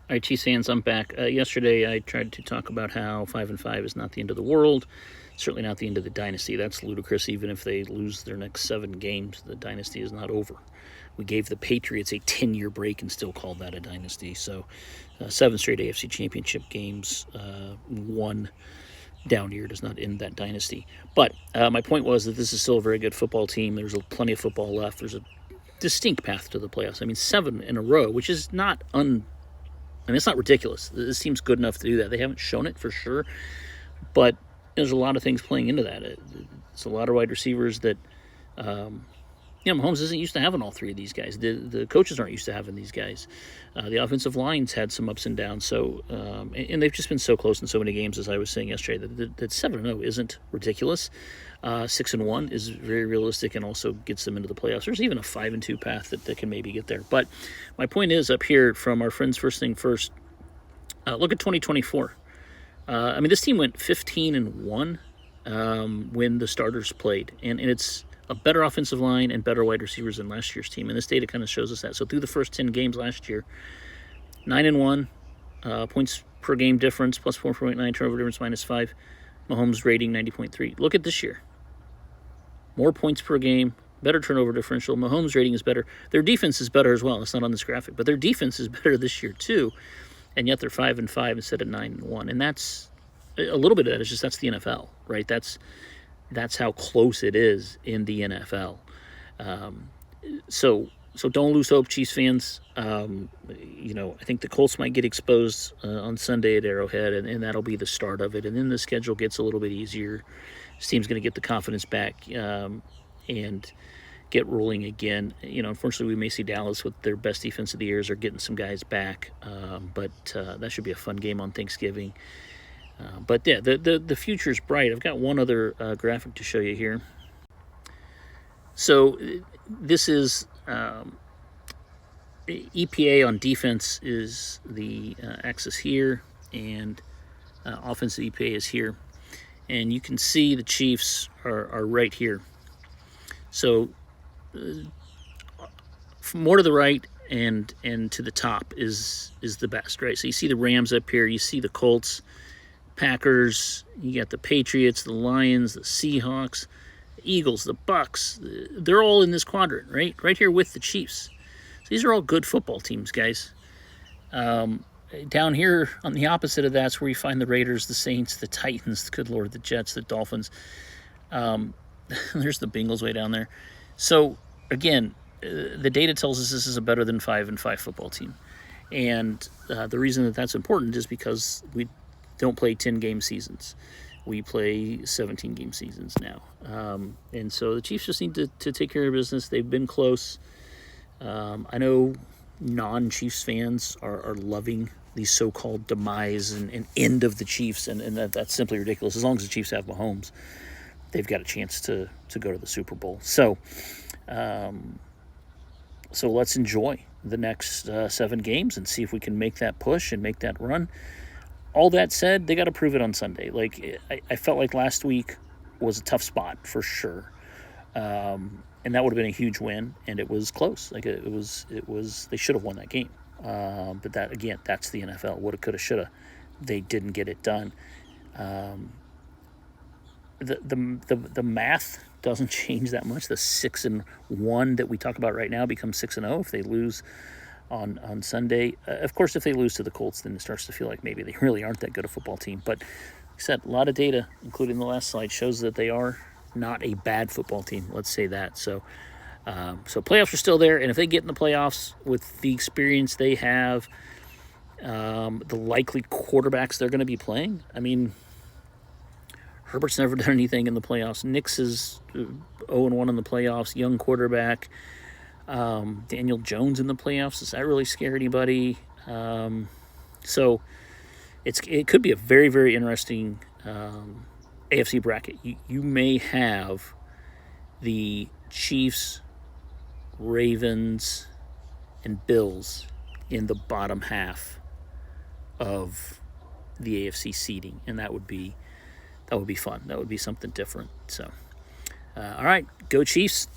All right, Chiefs fans, I'm back. Yesterday, I tried to talk about how 5-5 is not the end of the world. Certainly not the end of the dynasty. That's ludicrous. Even if they lose their next 7 games, the dynasty is not over. We gave the Patriots a 10-year break and still called that a dynasty. So, 7 straight AFC Championship games, 1 down year does not end that dynasty. But my point was that this is still a very good football team. There's plenty of football left. There's a distinct path to the playoffs. I mean, 7 in a row, which is not it's not ridiculous. This team's good enough to do that. They haven't shown it for sure, but there's a lot of things playing into that. It's a lot of wide receivers that, Mahomes isn't used to having all 3 of these guys. The coaches aren't used to having these guys. The offensive line's had some ups and downs. So, and they've just been so close in so many games, as I was saying yesterday, that 7-0 isn't ridiculous. 6-1 is very realistic and also gets them into the playoffs. There's even a 5-2 path that can maybe get there. But my point is, up here from our friends First Thing First, look at 2024. This team went 15-1 when the starters played, and it's a better offensive line and better wide receivers than last year's team. And this data kind of shows us that. So through the first 10 games last year, 9-1, points per game difference, plus 4.9, turnover difference, -5. Mahomes rating 90.3. Look at this year. More points per game, better turnover differential. Mahomes rating is better. Their defense is better as well. It's not on this graphic, but their defense is better this year too. And yet they're 5-5 instead of 9-1. And that's a little bit of that is just that's the NFL, right? That's how close it is in the NFL. So don't lose hope, Chiefs fans. I think the Colts might get exposed on Sunday at Arrowhead, and that'll be the start of it. And then the schedule gets a little bit easier. This team's going to get the confidence back and get rolling again. Unfortunately, we may see Dallas with their best defense of the years are getting some guys back, but that should be a fun game on Thanksgiving. But yeah, the future's bright. I've got one other graphic to show you here. So this is EPA on defense is the axis here, and offensive EPA is here. And you can see the Chiefs are right here. So more to the right and to the top is the best, right? So you see the Rams up here. You see the Colts, Packers, you got the Patriots, the Lions, the Seahawks, the Eagles, the Bucks. They're all in this quadrant, right? Right here with the Chiefs. So these are all good football teams, guys. Down here on the opposite of that's where you find the Raiders, the Saints, the Titans, good Lord, the Jets, the Dolphins. There's the Bengals way down there. So, again, the data tells us this is a better than 5-5 football team. And the reason that's important is because we don't play 10-game seasons. We play 17-game seasons now. And so the Chiefs just need to take care of business. They've been close. I know non-Chiefs fans are loving these so-called demise and end of the Chiefs, and that's simply ridiculous. As long as the Chiefs have Mahomes, they've got a chance to go to the Super Bowl. So let's enjoy the next 7 games and see if we can make that push and make that run. All that said, they got to prove it on Sunday. Like I felt like last week was a tough spot for sure, and that would have been a huge win. And it was close. Like it was. They should have won that game. But that again, that's the NFL. Woulda, coulda, shoulda. They didn't get it done. The math doesn't change that much. The 6-1 that we talk about right now becomes 6-0 if they lose on Sunday. Of course, if they lose to the Colts, then it starts to feel like maybe they really aren't that good a football team. But like I said, a lot of data, including the last slide, shows that they are not a bad football team. Let's say that. So playoffs are still there, and if they get in the playoffs with the experience they have, the likely quarterbacks they're going to be playing, I mean, Herbert's never done anything in the playoffs. Nix is 0-1 in the playoffs. Young quarterback. Daniel Jones in the playoffs. Does that really scare anybody? So it could be a very, very interesting AFC bracket. You may have the Chiefs, Ravens, and Bills in the bottom half of the AFC seeding, and that would be fun. That would be something different. So, all right, go Chiefs.